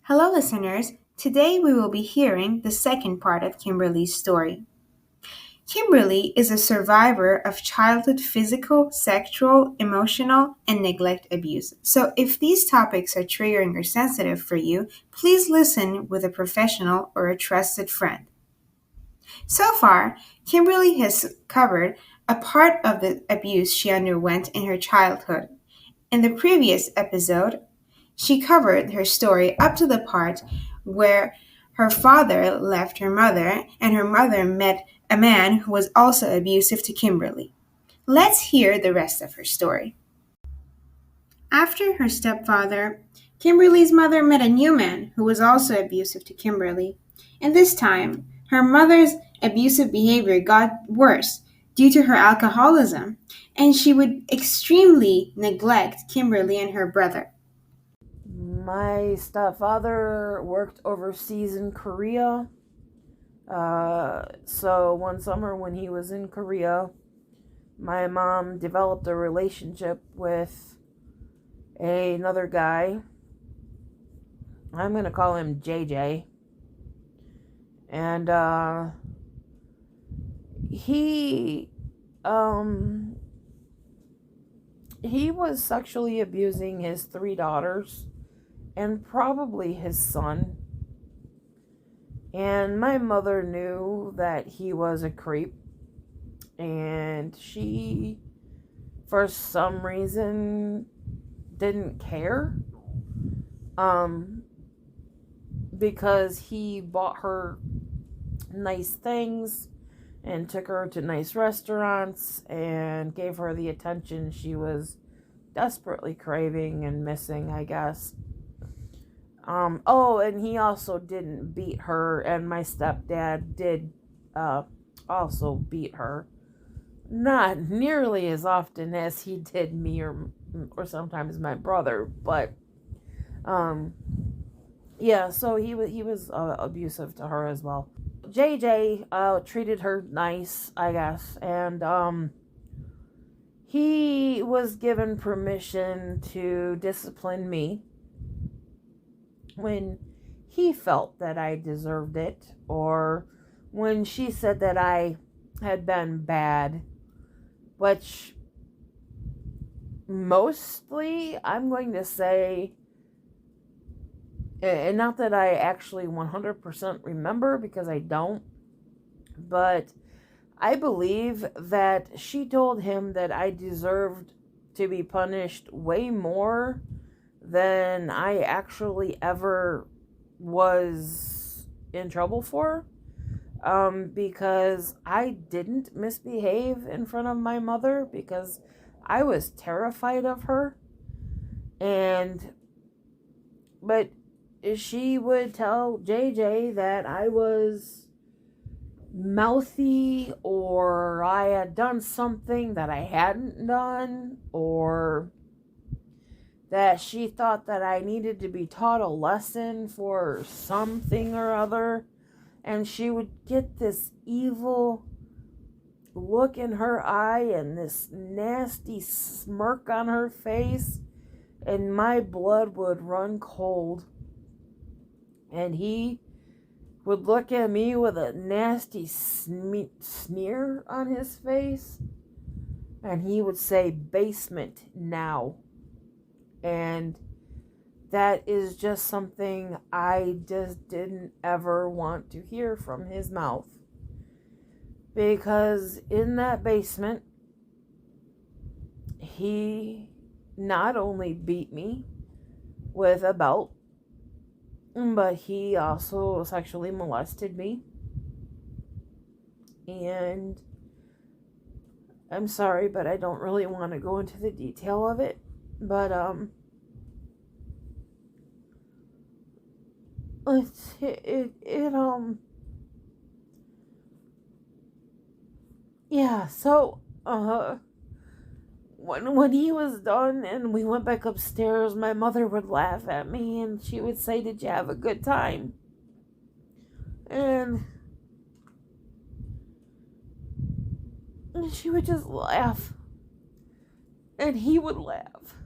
Hello, listeners. Today we will be hearing the second part of Kimberly's story. Kimberly is a survivor of childhood physical, sexual, emotional, and neglect abuse. So, if these topics are triggering or sensitive for you, please listen with a professional or a trusted friend. So far, Kimberly has covered a part of the abuse she underwent in her childhood. In the previous episode, she covered her story up to the part where her father left her mother and her mother met a man who was also abusive to Kimberly. Let's hear the rest of her story. After her stepfather, Kimberly's mother met a new man who was also abusive to Kimberly. And this time, her mother's abusive behavior got worse due to her alcoholism, and she would extremely neglect Kimberly and her brother. My stepfather worked overseas in Korea. So one summer when he was in Korea, my mom developed a relationship with another guy. I'm going to call him JJ. And he um he was sexually abusing his three daughters and probably his son. And my mother knew that he was a creep, and she, for some reason, didn't care. Um, because he bought her nice things and took her to nice restaurants and gave her the attention she was desperately craving and missing, I guess. And he also didn't beat her, and my stepdad did also beat her. Not nearly as often as he did me or sometimes my brother, but um yeah, so he was abusive to her as well. JJ treated her nice, I guess, and he was given permission to discipline me when he felt that I deserved it, or when she said that I had been bad, which mostly I'm going to say, and not that I actually 100% remember because I don't, but I believe that she told him that I deserved to be punished way more than I actually ever was in trouble for. Because I didn't misbehave in front of my mother because I was terrified of her. But she would tell JJ that I was mouthy, or I had done something that I hadn't done, or that she thought that I needed to be taught a lesson for something or other. And she would get this evil look in her eye and this nasty smirk on her face, and my blood would run cold. And he would look at me with a nasty sneer on his face, and he would say, "Basement now." And that is just something I just didn't ever want to hear from his mouth. Because in that basement, he not only beat me with a belt, but he also sexually molested me. And I'm sorry, but I don't really want to go into the detail of it. But yeah. So when he was done and we went back upstairs, my mother would laugh at me and she would say, "Did you have a good time?" And she would just laugh, and he would laugh.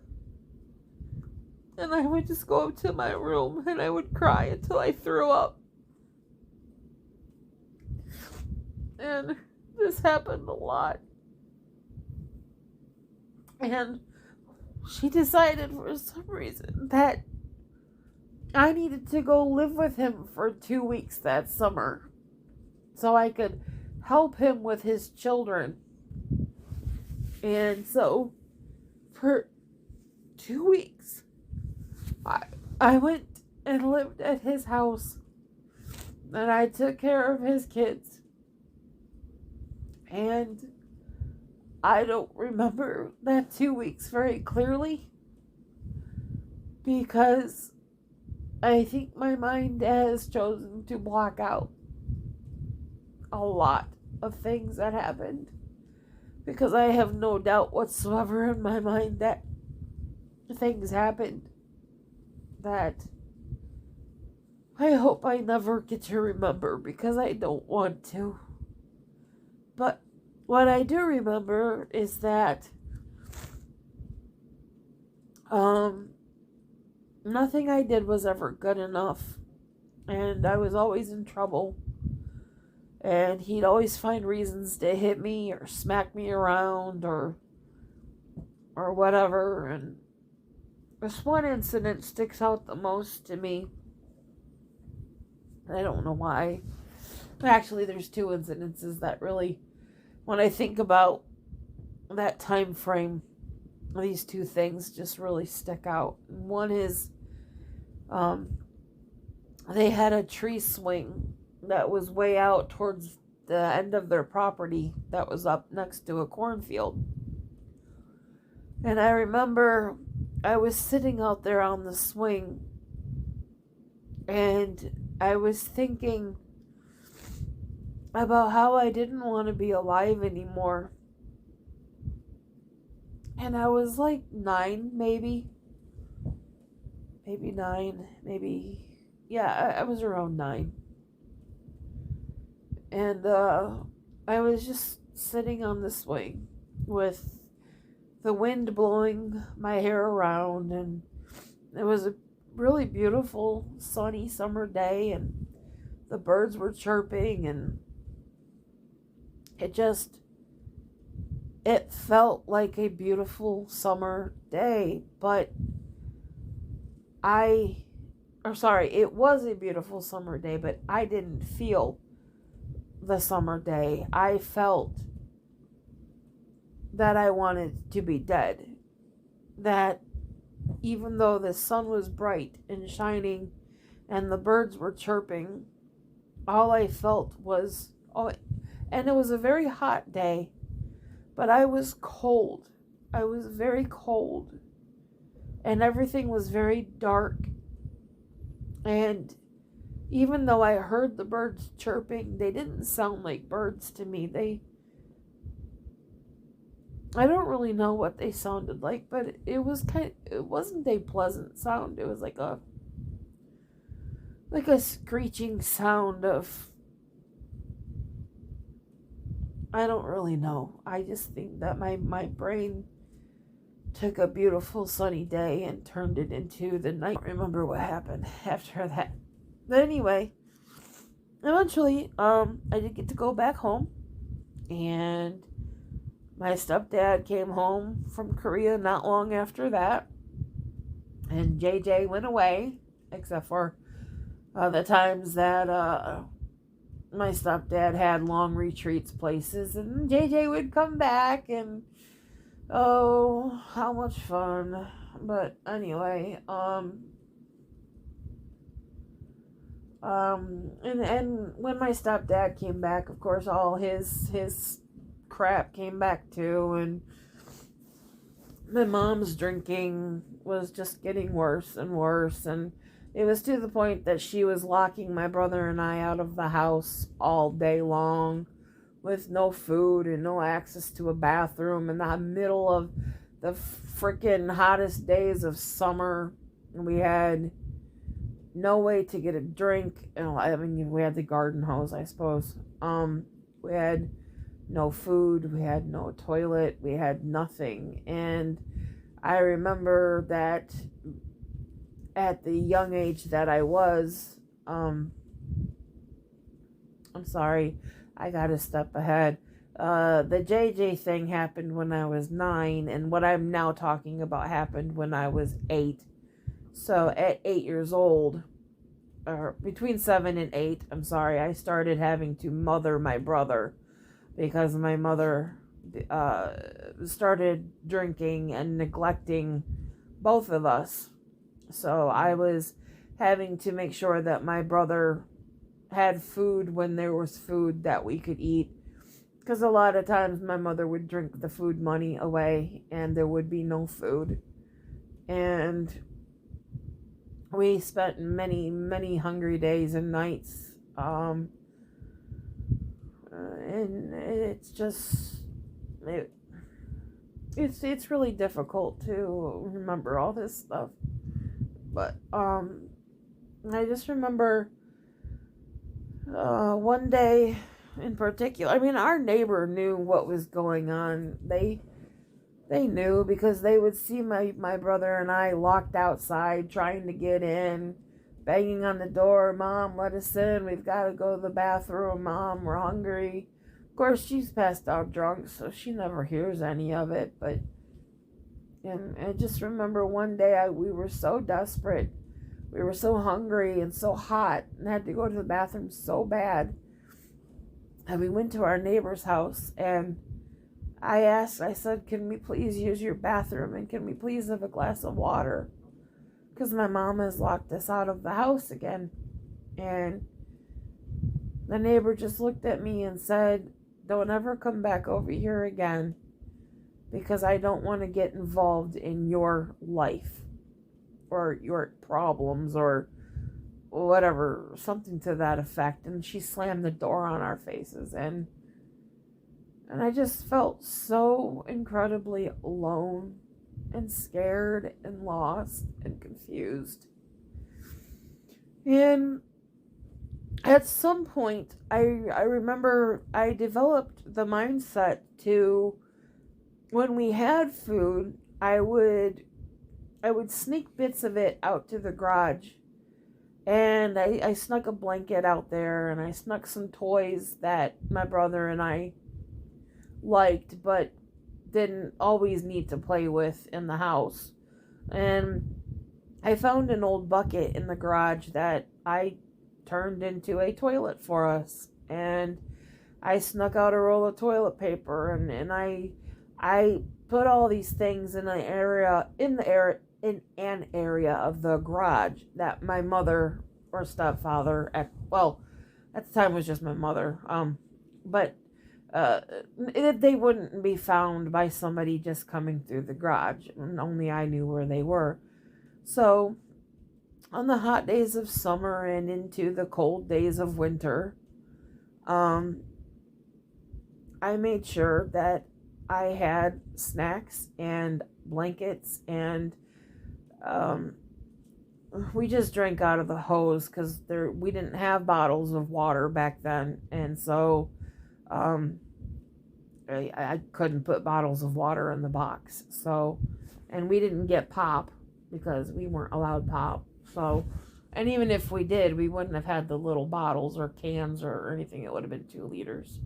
And I would just go up to my room and I would cry until I threw up. And this happened a lot. And she decided for some reason that I needed to go live with him for 2 weeks that summer so I could help him with his children. And so for 2 weeks, I went and lived at his house and I took care of his kids. And I don't remember that 2 weeks very clearly because I think my mind has chosen to block out a lot of things that happened because I have no doubt whatsoever in my mind that things happened that I hope I never get to remember because I don't want to. But what I do remember is that nothing I did was ever good enough, and I was always in trouble, and he'd always find reasons to hit me or smack me around or whatever. And this one incident sticks out the most to me. I don't know why. Actually, there's two incidences that really, when I think about that time frame, these two things just really stick out. One is they had a tree swing that was way out towards the end of their property that was up next to a cornfield. And I remember I was sitting out there on the swing and I was thinking about how I didn't want to be alive anymore. And I was like 9, maybe 9, yeah, I was around 9. And I was just sitting on the swing with the wind blowing my hair around, and it was a really beautiful sunny summer day, and the birds were chirping, and it felt like a beautiful summer day. But it was a beautiful summer day, but I didn't feel the summer day. I felt that I wanted to be dead. That even though the sun was bright and shining and the birds were chirping, all I felt was, and it was a very hot day, but I was cold. I was very cold. And everything was very dark. And even though I heard the birds chirping, they didn't sound like birds to me. I don't really know what they sounded like, but it wasn't a pleasant sound. It was like a screeching sound of, I don't really know. I just think that my brain took a beautiful sunny day and turned it into the night. I don't remember what happened after that. But anyway, eventually, I did get to go back home, and my stepdad came home from Korea not long after that, and JJ went away, except for the times that my stepdad had long retreats places, and JJ would come back, and oh, how much fun. But anyway, and when my stepdad came back, of course, all his crap came back too, and my mom's drinking was just getting worse and worse, and it was to the point that she was locking my brother and I out of the house all day long with no food and no access to a bathroom in the middle of the freaking hottest days of summer. And we had no way to get a drink. I mean, we had the garden hose, I suppose. We had no food, we had no toilet, we had nothing. And I remember that at the young age that I was, I'm sorry, I gotta step ahead. The JJ thing happened when I was 9, and what I'm now talking about happened when I was 8. So at 8 years old, or between 7 and 8, I'm sorry, I started having to mother my brother because my mother started drinking and neglecting both of us. So I was having to make sure that my brother had food when there was food that we could eat. Because a lot of times my mother would drink the food money away and there would be no food. And we spent many, many hungry days and nights. And it's just, it's really difficult to remember all this stuff. But I just remember one day in particular. I mean, our neighbor knew what was going on. They knew because they would see my brother and I locked outside trying to get in, banging on the door. Mom, let us in. We've got to go to the bathroom. Mom, we're hungry. Of course, she's passed out drunk, so she never hears any of it. But and I just remember one day we were so desperate. We were so hungry and so hot and had to go to the bathroom so bad. And we went to our neighbor's house and I said, can we please use your bathroom and can we please have a glass of water? Because my mom has locked us out of the house again. And the neighbor just looked at me and said, don't ever come back over here again because I don't want to get involved in your life or your problems or whatever, something to that effect. And she slammed the door on our faces. And I just felt so incredibly alone and scared and lost and confused. And at some point, I remember I developed the mindset to, when we had food, I would sneak bits of it out to the garage. And I snuck a blanket out there, and I snuck some toys that my brother and I liked, but didn't always need to play with in the house. And I found an old bucket in the garage that I turned into a toilet for us. And I snuck out a roll of toilet paper, and I put all these things in an area of the garage that my mother or stepfather at the time it was just my mother, but they wouldn't be found by somebody just coming through the garage, and only I knew where they were. So on the hot days of summer and into the cold days of winter, I made sure that I had snacks and blankets, and we just drank out of the hose because we didn't have bottles of water back then, and so I couldn't put bottles of water in the box. So, and we didn't get pop because we weren't allowed pop. So, and even if we did, we wouldn't have had the little bottles or cans or anything. It would have been 2 liters.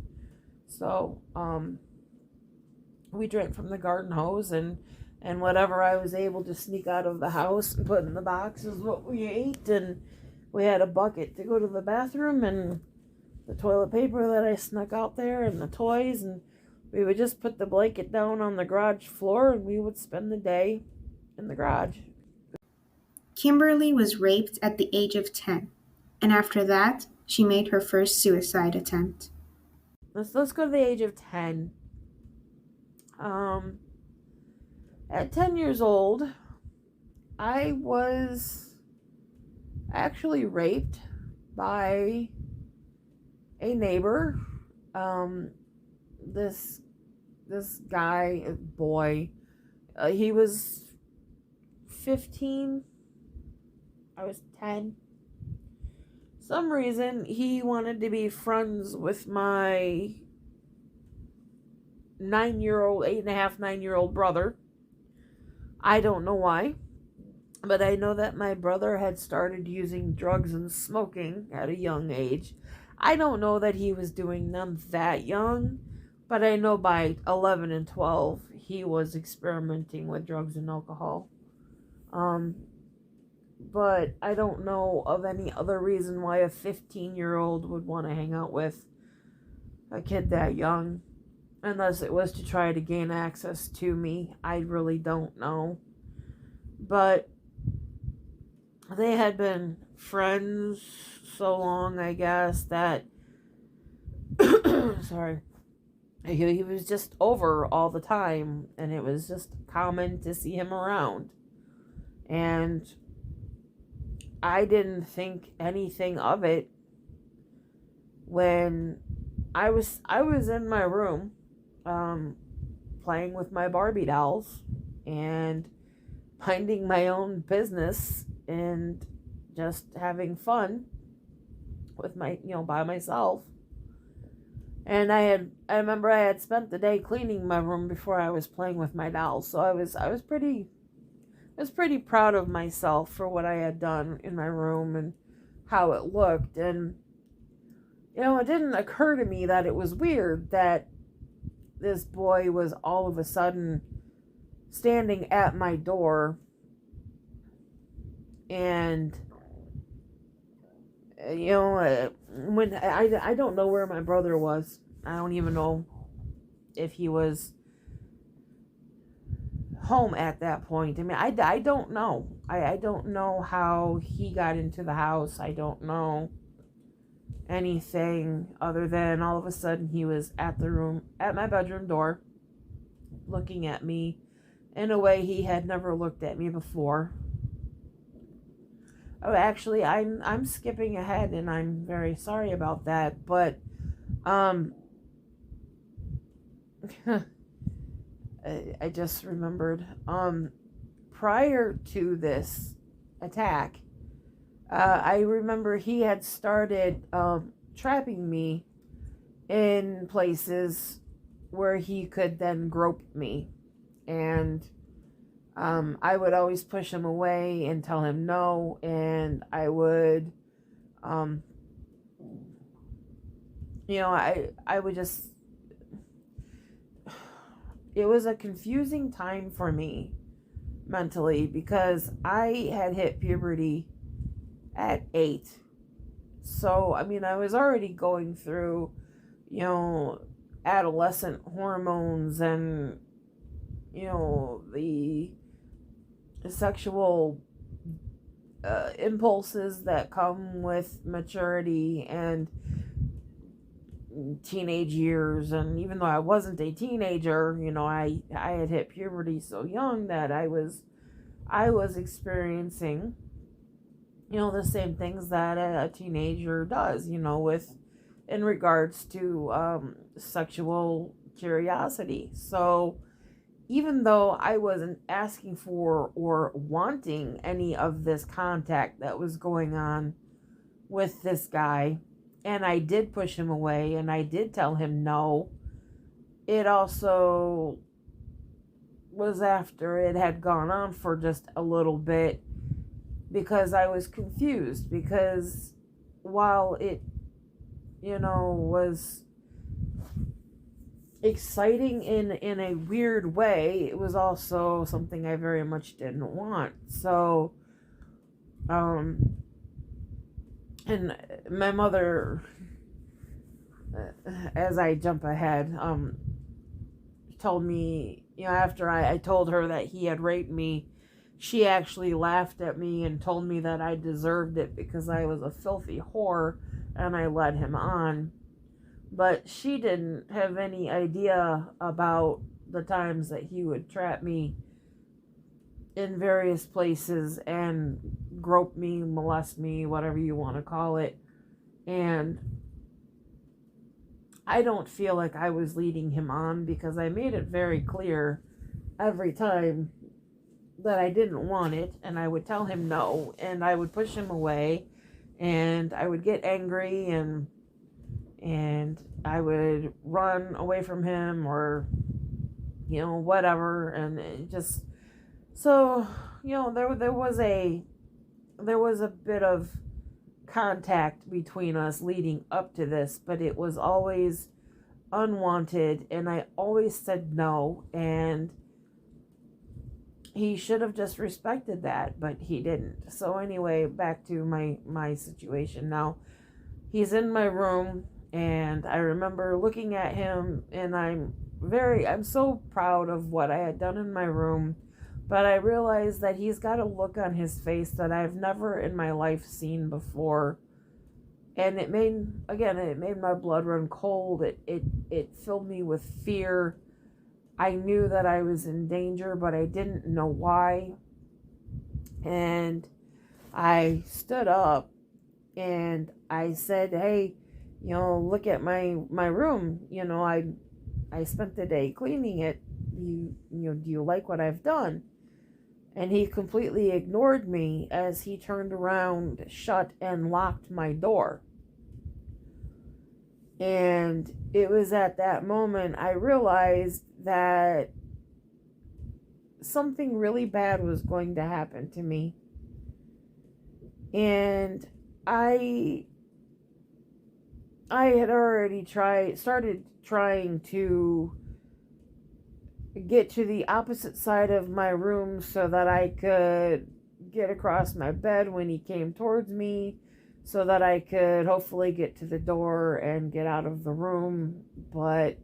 So, we drank from the garden hose, and whatever I was able to sneak out of the house and put in the box is what we ate. And we had a bucket to go to the bathroom, and the toilet paper that I snuck out there, and the toys, and we would just put the blanket down on the garage floor, and we would spend the day in the garage. Kimberly was raped at the age of 10, and after that, she made her first suicide attempt. Let's go to the age of 10. At 10 years old, I was actually raped by a neighbor. This boy, he was 15. I was 10. Some reason he wanted to be friends with my 9-year-old, 8.5, 9-year-old brother. I don't know why. But I know that my brother had started using drugs and smoking at a young age. I don't know that he was doing them that young, but I know by 11 and 12 he was experimenting with drugs and alcohol. Um, but I don't know of any other reason why a 15-year-old would want to hang out with a kid that young, unless it was to try to gain access to me. I really don't know. But they had been friends so long, I guess, that sorry, he was just over all the time, and it was just common to see him around. And I didn't think anything of it when I was in my room, playing with my Barbie dolls and minding my own business and just having fun with my, by myself. And I remember I had spent the day cleaning my room before I was playing with my dolls. So I was pretty proud of myself for what I had done in my room and how it looked. And it didn't occur to me that it was weird that this boy was all of a sudden standing at my door. And when I don't know where my brother was. I don't even know if he was home at that point. I mean, I don't know. I don't know how he got into the house. I don't know anything other than all of a sudden he was at my bedroom door, looking at me in a way he had never looked at me before. Oh, actually, I'm skipping ahead, and I'm very sorry about that. But I just remembered. Prior to this attack, I remember he had started trapping me in places where he could then grope me, and I would always push him away and tell him no, and I would, um, I would just, it was a confusing time for me mentally because I had hit puberty at 8. So, I mean, I was already going through, adolescent hormones and, the sexual impulses that come with maturity and teenage years. And even though I wasn't a teenager, I had hit puberty so young that I was experiencing the same things that a teenager does, with in regards to sexual curiosity. So even though I wasn't asking for or wanting any of this contact that was going on with this guy, and I did push him away and I did tell him no, it also was after it had gone on for just a little bit because I was confused. Because while it, was exciting in a weird way, it was also something I very much didn't want. So, and my mother, as I jump ahead, told me, after I told her that he had raped me, she actually laughed at me and told me that I deserved it because I was a filthy whore and I led him on. But she didn't have any idea about the times that he would trap me in various places and grope me, molest me, whatever you want to call it. And I don't feel like I was leading him on because I made it very clear every time that I didn't want it, and I would tell him no, and I would push him away, and I would get angry, and I would run away from him, or whatever. And it just, so there was a bit of contact between us leading up to this, but it was always unwanted, and I always said no, and he should have just respected that, but he didn't. So anyway, back to my situation now. He's in my room, and I remember looking at him, and I'm so proud of what I had done in my room, but I realized that he's got a look on his face that I've never in my life seen before. And it made my blood run cold. It filled me with fear. I knew that I was in danger, but I didn't know why. And I stood up and I said, "Hey, look at my room. I spent the day cleaning it. Do you like what I've done?" And he completely ignored me as he turned around, shut, and locked my door. And it was at that moment I realized that something really bad was going to happen to me. And I had already started trying to get to the opposite side of my room so that I could get across my bed when he came towards me, so that I could hopefully get to the door and get out of the room. But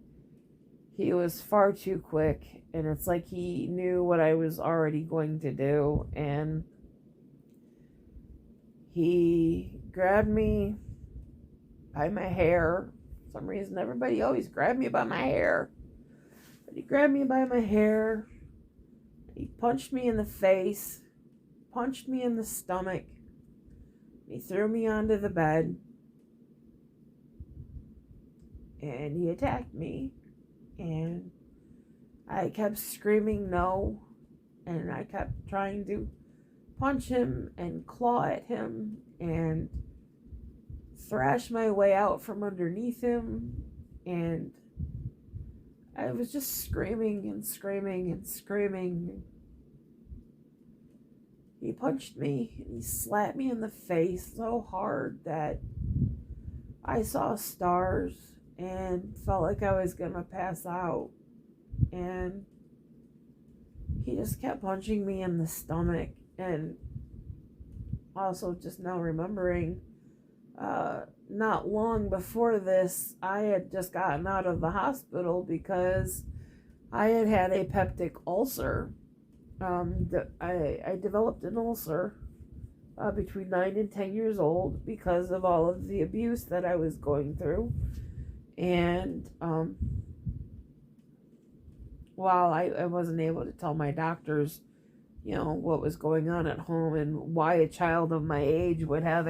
he was far too quick, and it's like he knew what I was already going to do, and he grabbed me by my hair. For some reason, everybody always grabbed me by my hair. But he grabbed me by my hair. He punched me in the face, punched me in the stomach. He threw me onto the bed. And he attacked me. And I kept screaming no. And I kept trying to punch him and claw at him and thrash my way out from underneath him. And I was just screaming and screaming and screaming. He punched me and he slapped me in the face so hard that I saw stars and felt like I was gonna pass out. And he just kept punching me in the stomach. And also, just now remembering, not long before this, I had just gotten out of the hospital because I had a peptic ulcer. I developed an ulcer between 9 and 10 years old because of all of the abuse that I was going through. And while I wasn't able to tell my doctors, what was going on at home and why a child of my age would have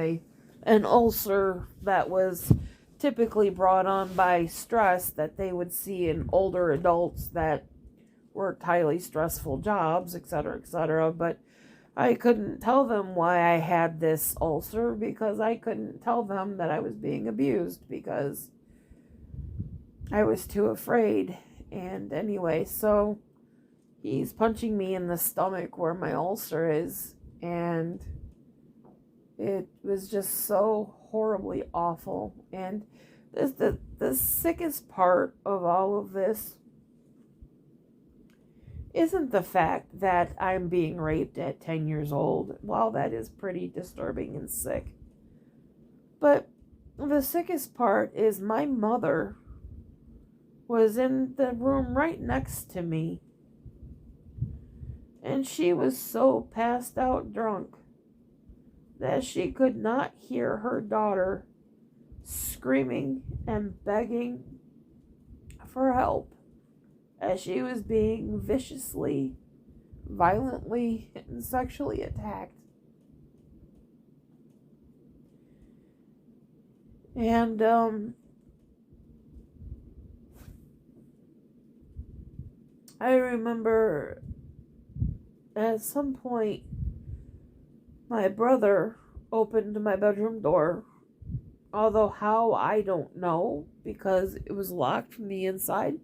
an ulcer that was typically brought on by stress that they would see in older adults that worked highly stressful jobs, etc., but I couldn't tell them why I had this ulcer because I couldn't tell them that I was being abused because I was too afraid. And anyway, so he's punching me in the stomach where my ulcer is, and it was just so horribly awful. And the sickest part of all of this isn't the fact that I'm being raped at 10 years old. While that is pretty disturbing and sick, but the sickest part is my mother was in the room right next to me, and she was so passed out drunk that she could not hear her daughter screaming and begging for help as she was being viciously, violently, and sexually attacked. And I remember at some point my brother opened my bedroom door, although how I don't know because it was locked from the inside.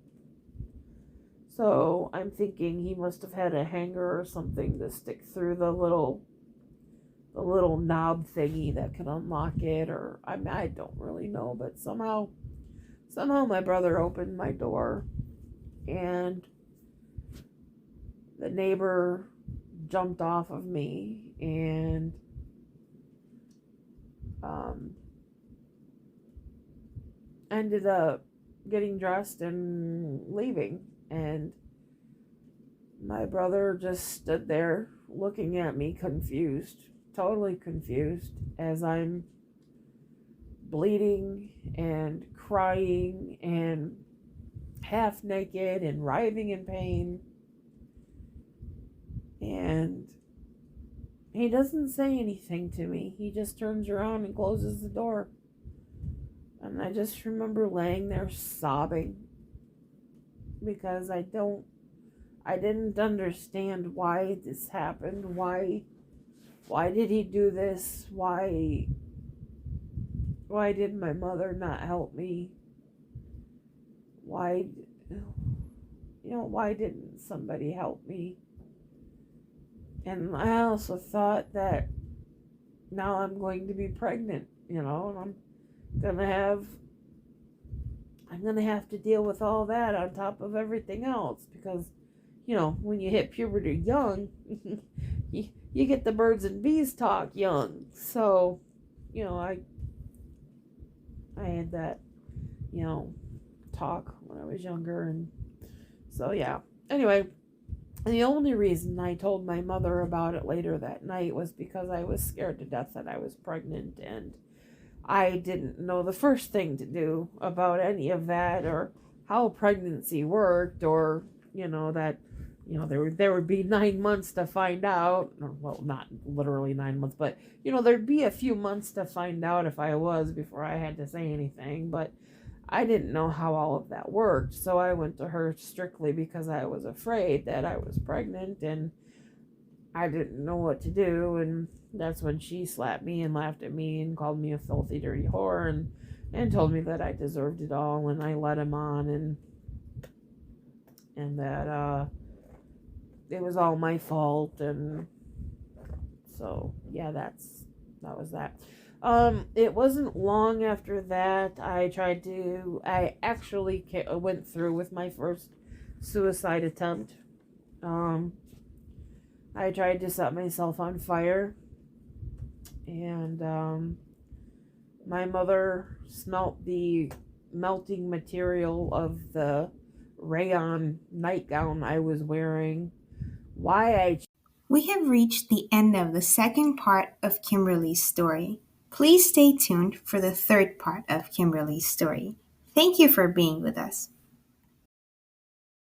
So I'm thinking he must have had a hanger or something to stick through the little knob thingy that can unlock it, or I don't really know, but somehow my brother opened my door, and the neighbor jumped off of me and um, ended up getting dressed and leaving. And my brother just stood there looking at me confused, totally confused, as I'm bleeding and crying and half naked and writhing in pain. And he doesn't say anything to me. He just turns around and closes the door. And I just remember laying there sobbing because I didn't understand why this happened. Why did he do this? Why did my mother not help me? Why why didn't somebody help me? And I also thought that now I'm going to be pregnant, and gonna have I'm gonna have to deal with all that on top of everything else because, when you hit puberty young, you get the birds and bees talk young. So, I had that, talk when I was younger, and so yeah. Anyway, the only reason I told my mother about it later that night was because I was scared to death that I was pregnant, and I didn't know the first thing to do about any of that, or how pregnancy worked, or that there would be 9 months to find out. Well, not literally 9 months, but there'd be a few months to find out if I was before I had to say anything. But I didn't know how all of that worked, so I went to her strictly because I was afraid that I was pregnant and I didn't know what to do. And that's when she slapped me and laughed at me and called me a filthy, dirty whore, and told me that I deserved it all, and I led him on, and that it was all my fault. And so yeah, that was that. It wasn't long after that I actually went through with my first suicide attempt. I tried to set myself on fire, and my mother smelt the melting material of the rayon nightgown I was wearing. Why I We have reached the end of the second part of Kimberly's story. Please stay tuned for the third part of Kimberly's story. Thank you for being with us.